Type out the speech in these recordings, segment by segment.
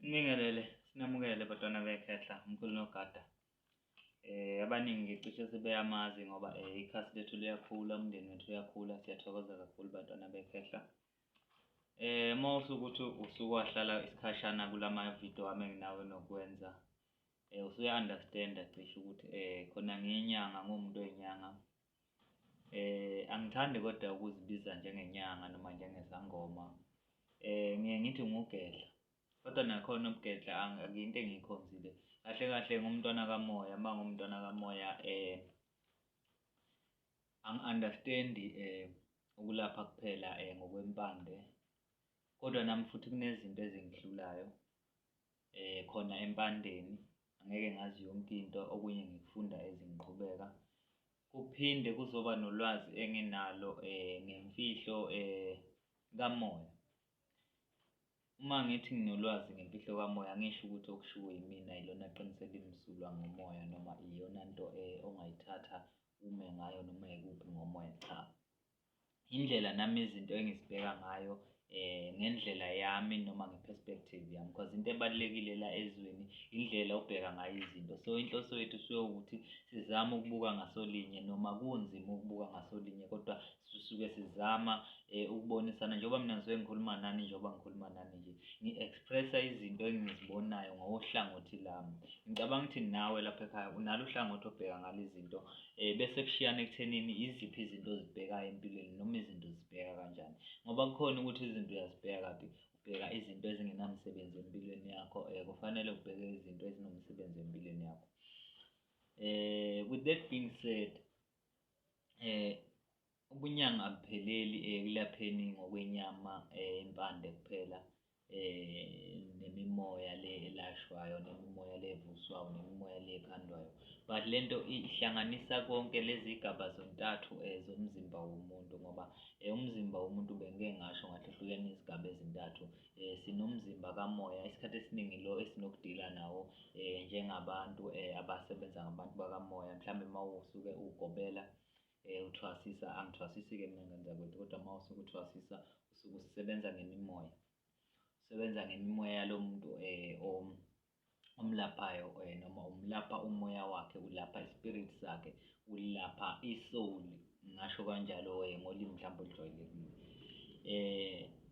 Ngibingelele, sinamukele bantwana bekhehla, umkhulu nogada. Abaningi cishe sebeyamazi ngoba ikhasi lethu liyakhula, umndeni wethu uyakhula, siyathokoza kakhulu bantwana bekhehla. Uma usukuthi usuke wahlala isikhashana kulama-video wami enginawe nokwenza, usuya-understand-a cishe ukuthi khona ngiyinyanga, nguwumuntu wenyanga. Angithandi kodwa ukuzibiza njengenyanga noma njengesangoma. Ngiye ngithi ngugedla, kodwa nakhona ubugedla akuyinto engiyikhonzile. Kahle kahle ngumntwana kamoya, uma ngumntwana kamoya angi-understand-i ukulapha kuphela ngokwempande, kodwa nami futhi kunezinto ezingihlulayo khona empandeni. Angeke ngazi yonke into, okunye ngikufunda ezingiqhubeka. Kuphinde kuzoba nolwazi enginalo ngemfihlo kamoya. Uma ngithi nginolwazi ngemfihlo kamoya, angisho ukuthi okushiwo yimina yilona qiniso elimsulwa ngomoya noma iyona nto ongayithatha ume ngayo noma ikuphi ngomoya, cha. Indlela nami izinto engizibheka ngayo ngendlela yami noma nge-perspective yami, because into ebalulekile la ezweni indlela obheka ngayo izinto. So inhloso yethu suke ukuthi sizame ukubuka ngasolinye noma kunzima ukubuka ngasolinye, kodwa sisuke sizama ukubonisana. Njengoba mina ngisuke ngikhuluma nani, njengoba ngikhuluma nani nje, ngi-express-a izinto engizibonayo ngohlangothi lami. Ngicabanga ukuthi nawe lapha ekhaya unalo uhlangothi obheka ngalo izinto, bese kushiyana ekuthenini iziphi izinto ozibhekayo empilweni noma izinto zibheka kanjani. Ngoba kukhona ukuthi izinto uyazibheka kanti ubheka izinto ezingenamsebenzi empilweni yakho, kufanele ubheke izinto ezinomsebenzi empilweni yakho. With that being said, ubunyanga abupheleli ekulapheni ngokwenyama impande kuphela, nemimoya le elashwayo, nemimoya le evuswayo, nemimoya le ekhandwayo. But lento ihlanganisa konke lezi gaba zontathu zomzimba womuntu, ngoba umzimba womuntu bengike ngasho ngathi uhlukene izigaba ezintathu. Sinomzimba kamoya, isikhathi esiningi lo esinokudila nawo njengabantu abasebenza ngabantu bakamoya. Mhlambe uma usuke ugobela uthwasisa, angithwasisi-ke mina ngenza kwethu, kodwa uma usuke uthwasisa usuke usebenza ngemimoya. Usebenza ngemimoya yalo muntu omlaphayo, noma umlapha umoya wakhe, ulapha ispirit sakhe, ulapha isoul, ngingasho kanjalo ngolimi mhlambe olujwayelekile.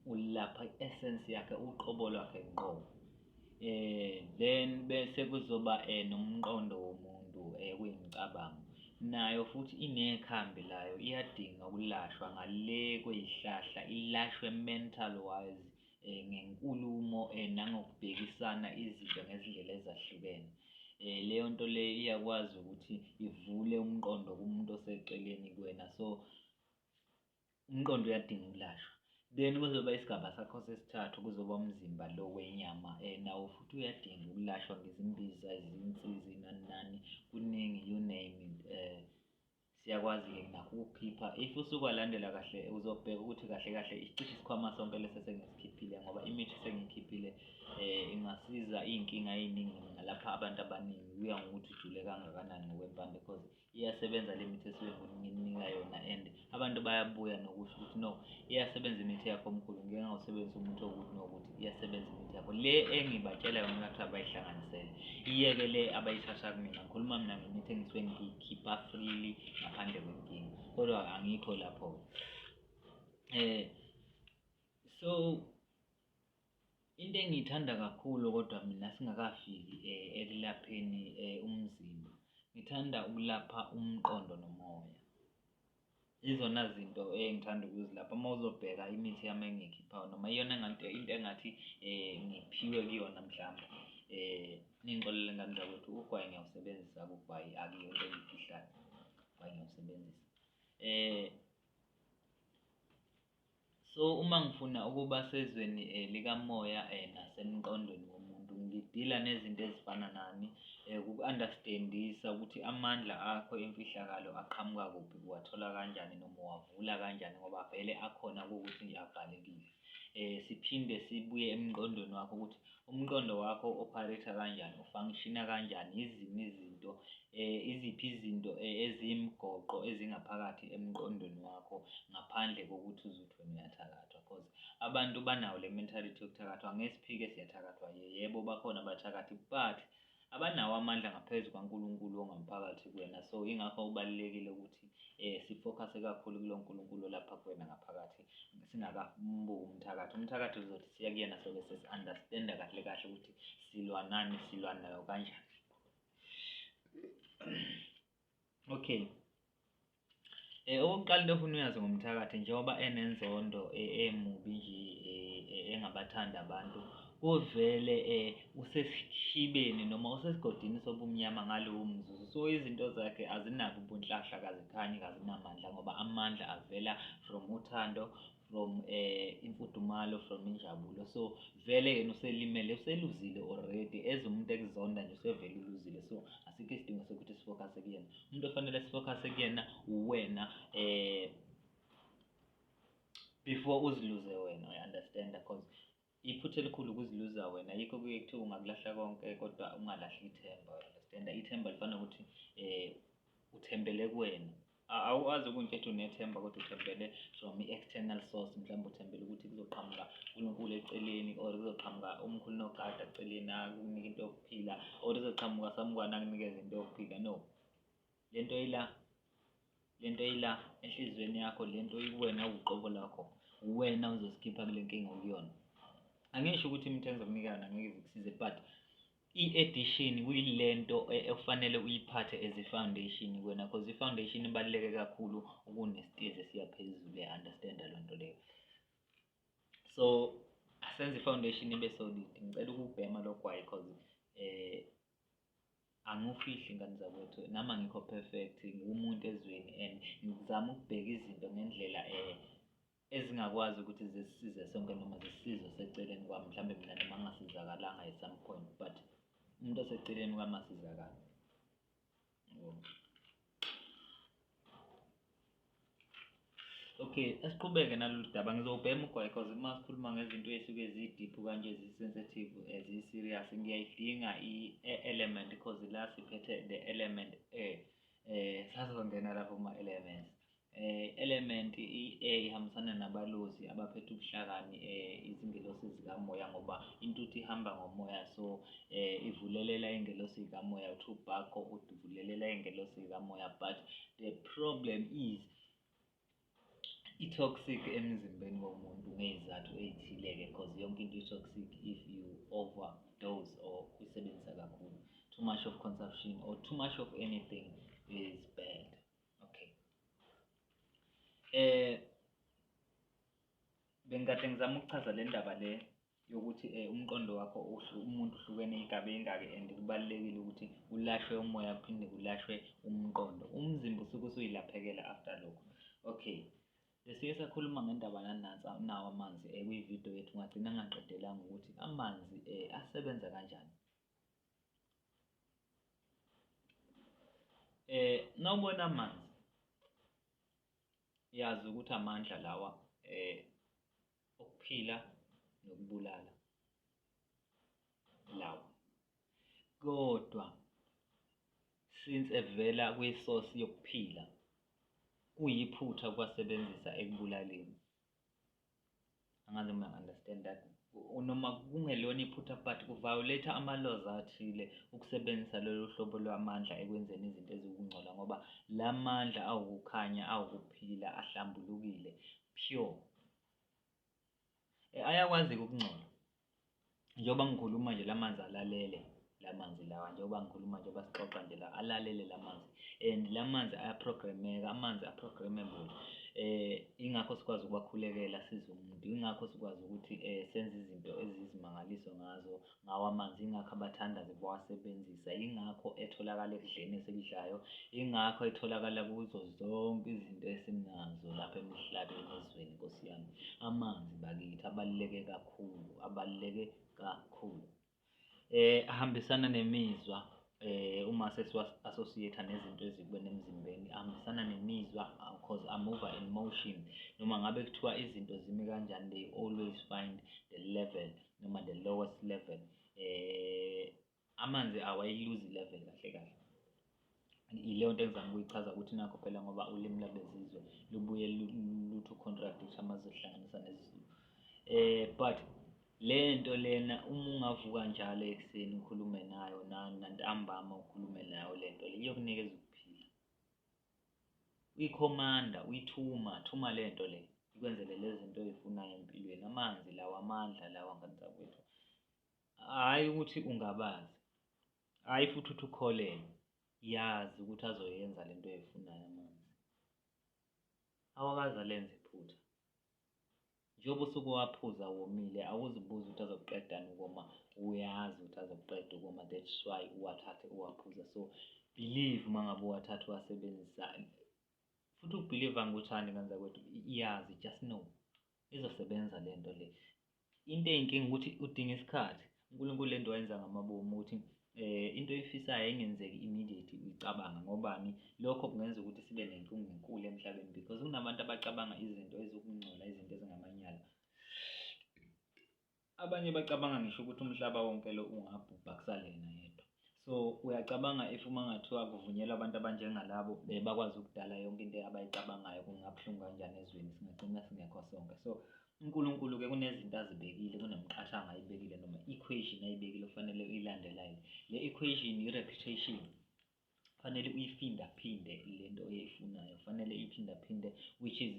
Ulapha i-essence yakhe, uqobo lwakhe ngqo. Then bese kuzoba nomqondo womuntu, kuyimicabango nayo futhi inekhambi layo, iyadinga ukulashwa ngale kwey'hlahla, ilashwe mental wise, ngenkulumo nangokubhekisana izinto ngezindlela ezahlukene. Leyo nto le iyakwazi ukuthi ivule umqondo kumuntu oseceleni kuwena. So umqondo uyadinga ukulashwa. Then kuzoba isigaba sakho sesithathu, kuzoba umzimba lo wenyama, nawo futhi uyadinga ukulashwa ngezimbiza, izinsizi, nani nani, kuningi, you name it. Siyakwazi-ke nakho ukukhipha, if usuke walandela kahle uzobheka ukuthi kahle kahle isicishe isikhwama sonke lesi esengisikhiphile, ngoba imithi sengiyikhiphile ingasiza iy'nkinga ey'ningi ngalapha abantu abaningi. Kuya ngokuthi ujule kangakanani ngokwempande, because iyasebenza le mithi esuke ngininika yona, and abantu bayabuya nokusho ukuthi no, iyasebenza imithi yakho mkhulu, ngike ngawusebenzisa umuthi owukuthi nokuthi, iyasebenza imithi yakho. Le engibatshela yona kuthiwa bayihlanganisele, iyeke le abayithatha kumina. Ngikhuluma mina ngemithi engisuke ngiyikhipha freely ngaphandle kwenkinga, kodwa angikho lapho. So into engiyithanda kakhulu kodwa mina singakafiki ekulapheni umzimba, ngithanda ukulapha umqondo nomoya. Izona zinto engithanda ukuzilapha. Uma uzobheka imithi yami engiyikhiphayo, noma iyona into engathi ngiphiwe kuyona mhlawumbe, ningixolele ngani zakwethu, ugwayi ngiyawusebenzisa, ugwayi akuyo into engiyifihlayo, ugwayi ngiyawusebenzisa. So uma ngifuna ukuba sezweni likamoya nasemqondweni womuntu, ngidila nezinto ezifana nani, uku-understand-isa ukuthi amandla akho emfihlakalo aqhamuka kuphi, uwathola kanjani noma uwavula kanjani, ngoba vele akhona kuwukuthi nje avalekile. siphinde sibuye emqondweni wakho ukuthi umqondo wakho operate kanjani, ufunctiona kanjani, iziphi izinto eziyimgoqo ezingaphakathi emqondweni wakho ngaphandle kokuthi uzuthi wena uyathakathwa. Because abantu banawo le mentality yokuthakathwa, angeke siphike siyathakathwa, yebo bakhona abathakathi, but abanawo amandla ngaphezu kwaNkulunkulu ongaphakathi kuwena. So ingakho kubalulekile ukuthi sifocus kakhulu kulo nkulunkulu lapha kuwena ngaphakathi, singakambuki umthakathi. Umthakathi uzothi siya kuyena sobe sesi-understand-a kahle kahle ukuthi silwa nani, silwa nayo kanjani. Okay, okokuqala into ofuna uyazi ngomthakathi, njengoba enenzondo emubi nje engabathandi abantu, kuvele usesishibeni noma usesigodini sobumnyama ngalowo mzuzu. So izinto zakhe azinako ubunhlahla, kazikhanyi, kazinamandla, ngoba amandla avela from uthando, from imfudumalo, from injabulo. So vele yena uselimele, useluzile already, as umuntu ekuzonda nje usevele uluzile. So asikho isidingo sokuthi sifocus kuyena. Umuntu ofanele sifocus kuyena uwena, before uziluze wena, I understand, because iphutha elikhulu ukuziluza wena. Yikho kuye kuthiwa ungakulahla konke kodwa ungalahli ithemba, understand. Ithemba lifana ukuthi uthembele kuwena. Awukwazi ukunketha unethemba kodwa uthembele from i-external source. Mhlawumbe uthembele ukuthi kuzoqhamuka uNkulunkulu eceleni, or kuzoqhamuka umkhulu nogada eceleni akunika into yokuphila, or kuzoqhamuka samukwana akunikeze into yokuphila. No, lento yila enhlizweni yakho, lento ikuwena, uqobo lakho, uwena uzosikhipha kule nkinga okuyona. Angisho ukuthi imithe engizokunika yona angeke ikusize, but i-addition kuyilento efanele uyiphathe as i-foundation kuwena, because i-foundation ibaluleke kakhulu ukunesitezi esiya phezulu, understand lo nto leyo. So asenze i-foundation ibe solid. Ngicela ukubhema lokwayo because angufihli ngani zakwethu, nami angikho perfect, ngumuntu ezweni, and ngizama ukubheka izinto ngendlela ezingakwazi ukuthi zisisize sonke noma zisisize oseceleni kwami. Mhlawumbe mina noma ngasizakalanga at some point, but umuntu oseceleni kwami asizakala. Okay, asiqhubeke nalolu daba. Ngizobhema ugwayi because uma sikhuluma ngezinto ey'suke zi-deep kanje, zi-sensitive, zi-serious, ngiyayidinga i-element because la siphethe the element sazongena lapho kuma-elements. Element i-A ihambisana nabalozi abaphethe ubuhlakani, izingelosi zikamoya, ngoba intuthu ihamba ngomoya. So ivulelela ingelosi zikamoya, uthubhakho uvulelela ingelosi zikamoya. But the problem is i-toxic emzimbeni womuntu ngezizathu ezithile-ke, because yonke into i-toxic if you overdose or uyisebenzisa kakhulu. Too much of consumption or too much of anything is bad. Okay, bengikade ngizama ukuchaza le ndaba le yokuthi umqondo wakho umuntu uhlukene igaba engake, and kubalulekile ukuthi ulahlwe umoya kuphinde kulashwe umqondo. Umzimba usuke usuyilaphekela after lokho. Okay, sike sakhuluma ngendaba nawo amanzi kwi-video yethu. Ngagcina ngaqedelanga ukuthi amanzi asebenza kanjani. Nawubona amanzi, yazi ukuthi amandla lawa okuphila nokubulala lawa, kodwa since evela kwi-source yokuphila, kuyiphutha kwasebenzisa ekubulaleni. Angazi uma understand that, noma kungelona iphutha but kuviolate ama-laws athile ukusebenzisa lolu hlobo lwamandla ekwenzeni izinto ezikungcola, ngoba la mandla awukukhanya, awukuphila, ahlambulukile, pure, ayakwazi ukungcola. Njengoba ngikhuluma nje lamanzi alalele, lamanzi lawa, njengoba ngikhuluma, njengoba sixoxa nje la, alalele lamanzi, and lamanzi ayaprogrameka. Amanzi aprogrammable, ingakho sikwazi ukubakhulekela size umuntu, ingakho sikwazi ukuthi senze izinto ezizimangaliso ngawo amanzi, ingakho abathandazi bawasebenzisa, ingakho etholakala ekudleni esikudlayo, ingakho etholakala kuzo zonke izinto esinazo lapha emhlabeni ezweni. Nkosi yami, amanzi bakithi abaluleke kakhulu, abaluleke kakhulu. Ahambisana nemizwa, uma sesiwa-associate nezinto ezikubona emzimbeni ahambisana nemizwa because I'm over in motion. Noma ngabe kuthiwa izinto zime kanjani, they always find the level noma the lowest level. Amanzi awayiluzi level kahle kahle. Ileyo nto engizama ukuyichaza ukuthi nakho phela ngoba ulimi lwabezizwe lubuye luthu contradict amazihlanganisa nezizulu. But le nto lena uma ungavuka njalo ekuseni ukhulume nayo nantambama ukhulume nayo le nto le iyokunikeza ukuphila. Uyikhomanda, thuma le nto le ikwenzele lezi zinto oyifunayo empilweni. Amanzi lawa, amandla lawa ngani zakwethu, hhayi ukuthi ungabazi, hhayi futhi uthi ukholelwe, yazi ukuthi azoyenza le nto oyifunayo amanzi. Awakaze alenze iphutha. Njengoba usuke waphuza womile, awuzibuzi ukuthi azokuqedani ukoma, uyazi ukuthi azokuqeda ukoma. That's why uwathathe uwaphuza. So believe uma ngabe uwathatha uwasebenzisa, futhi ukubhiliva angikuthandi ngani zakwethu, iyazi, just know izosebenza le nto le. Into eyinkinga ukuthi udinga isikhathi. uNkulunkulu le nto wayenza ngamabomu ukuthi into oyifisayo ingenzeki immediate uyicabanga. Ngobani? Lokho kungenza ukuthi sibe nenkinga enkulu emhlabeni because kunabantu abacabanga izinto ezokungcola, izinto ezingamanyala. Abanye bacabanga ngisho ukuthi umhlaba wonke lo ungabhubha kusale yena yedwa. So uyacabanga if uma ngathiwa kuvunyelwa abantu abanjengalabo bakwazi ukudala yonke into abayicabangayo, kungabuhlungu kanjani ezweni, singagcina singekho sonke. So uNkulunkulu-ke kunezinto azibekile, kunemiqathango ayibekile noma equation ayibekile kufanele uyilandelayo. Le equation i-reputation, kufanele uyiphindaphinde le nto oyifunayo, kufanele iyiphindaphinde, which is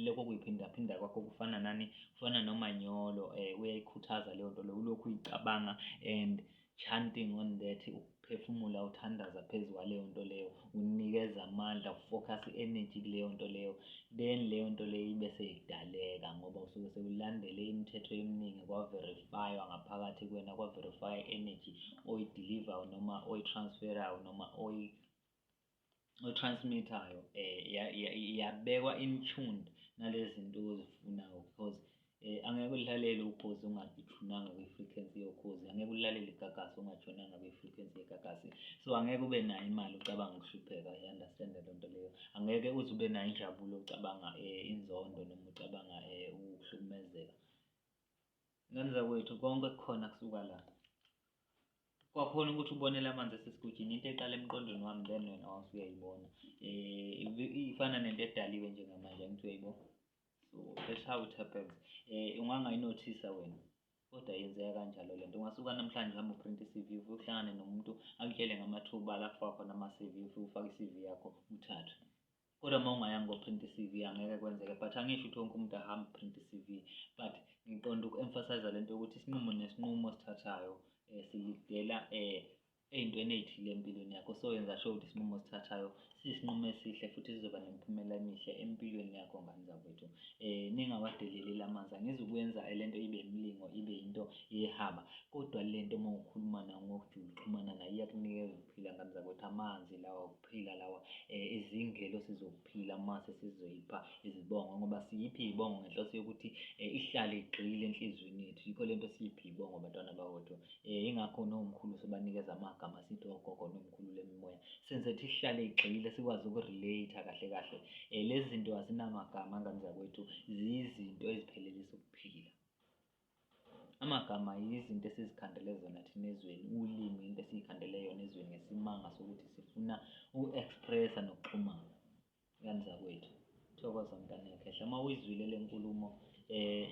lokho kuyiphindaphinda kwakho kufana nani? Kufana nomanyolo. Uyayikhuthaza leyo nto leyo, ulokhu uyicabanga and chanting on that, ukuphefumula uthandaza phezu kwaleyo nto leyo, unikeza amandla, ufocus energy kuleyo nto leyo. Then leyo nto leyo ibese idaleka ngoba usuke sewulandele imithetho eminingi, kwaverifywa ngaphakathi kuwena, kwaverify energy oyidelivayo noma oyitransferayo noma oyitransmithayo. Yabekwa in tuned nalezi zinto ozifunayo because angeke ulilalele uphuze ungabithunanga kwi-frequency yophuzi, angeke ulalele igagasi ungatshonanga kwi-frequency yegagasi. So angeke ube nayo imali ucabanga ukuhlupheka, you-understand le nto leyo. Angeke uze ube nayo injabulo ucabanga inzondo noma ucabanga ukuhlukumezeka. Ngani zakwethu, konke kukhona kusuka la. Kwakhona ukuthi ubonele amanzi esesigujini, into eqala emqondweni wami then wena wasuyayibona. Ifana nento edaliwe njengamanje, angithi uyayibona. So that's how it happens. Ungangayinothisa wena kodwa yenzeka kanjalo le nto. Ungasuka namhlanje uhambe uprint i-CV, uhlangane nomuntu akutshele ngamathuba la kufaka khona ama-CV, ufake i-CV yakho uthathwe. Kodwa uma ungayanga ngoprint i-CV angeke kwenzeke. But angisho ukuthi wonke umuntu ahambe uprint i-CV, but ngiqonda uku-emphasize le nto ukuthi isinqumo nesinqumo osithathayo silidela ey'ntweni ey'thile empilweni yakho. So yenza sure ukuthi isinqumo osithathayo siyisinqumo esihle futhi sizoba nemiphumela emihle empilweni yakho ngani zakwethu. Ningawadeleleli amanzi, angizukwenza le nto ibe imilingo, ibe into yehaba, kodwa le nto uma ukhuluma nayo ngokujula, uxhumana nayo, iyakunikeza ukuphila ngani zakwethu. Amanzi lawa ukuphila lawa, izingelo sizokuphila mase sizoyipha izibongo, ngoba siyiphi iy'bongo ngenhloso yokuthi ihlale igxile enhliziyweni yethu. Yikho le nto siyiphi iy'bongo bantwana bakwethu. Ingakho nomkhulu sibanikeza amagama sithi ogogo nomkhulu lemimoya, senze ukuthi ihlale igxile, sikwazi ukurelate kahle kahle. Lezi zinto azinamagama ngani zakwethu, ziyizinto eziphelelisa ukuphila. Amagama yizinto esizikhandele zona thina ezweni, ulimi into esiy'khandele yona ezweni ngesimanga sokuthi sifuna uku-expressa nokuxhumana ngani zakwethu. Thokoza mntanekhe, uma uyizwile le nkulumo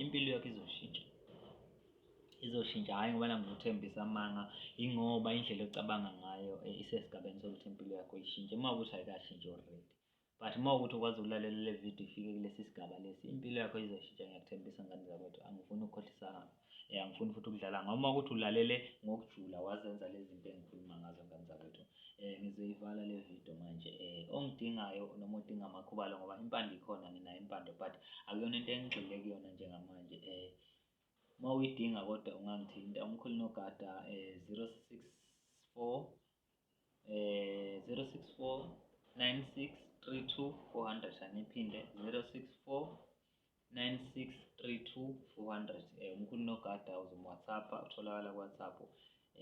impilo yakho izoshintsha, hhayi ngoba nangokuthembisa amanga, ingoba indlela ocabanga ngayo isesigabeni sokuthi impilo yakho ishintshe. Uma ukuthi ayikashintshi already, but uma ukuthi ukwazi ukulalela le video ifike kulesi sigaba lesi, impilo yakho izoshintsha, ngiyakuthembisa ngani zakwethu. Angifuni ukukhohlisana, angifuni futhi ukudlala ngawo. Uma ukuthi ulalele ngokujula wazenza lezi zinto engikhuluma ngazo ngani zakwethu, ngizoyivala le video manje. Ongidingayo noma udinga amakhubalo ngoba impande ikhona, nginayo impande, but akuyona into engigxile kuyona njengamanje. Uma uyidinga kodwa ungangithinta, umkhulu nogada 064 9632 400, aniphinde 064 9632 400. Umkhulu nogada uzuma WhatsApp, utholakala ku-WhatsApp.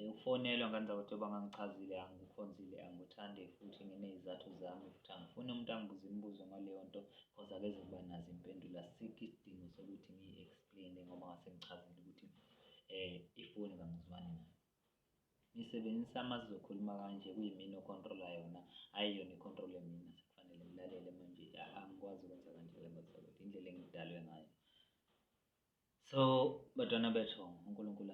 Ukufonelwa ngenza ukuthi bangangichazile, angikukhonzile, angikuthandi futhi nginey'zathu zami futhi angifuni umuntu angibuze imibuzo ngaleyo nto cause akeze kuba nazo impendulo. Asikho isidingo sokuthi ngiyi-explain-e ngoba ngase ngichazile ukuthi ifoni kangizwani nayo. Ngiyisebenzisa uma sizokhuluma kanje kuyimina okhontrola yona, hhayi yona ikhontrole mina. Sekufanele ngilalele manje, angikwazi ukwenza kanjalo kodwa indlela engidalwe ngayo. So, bantwana bethu, uNkulunkulu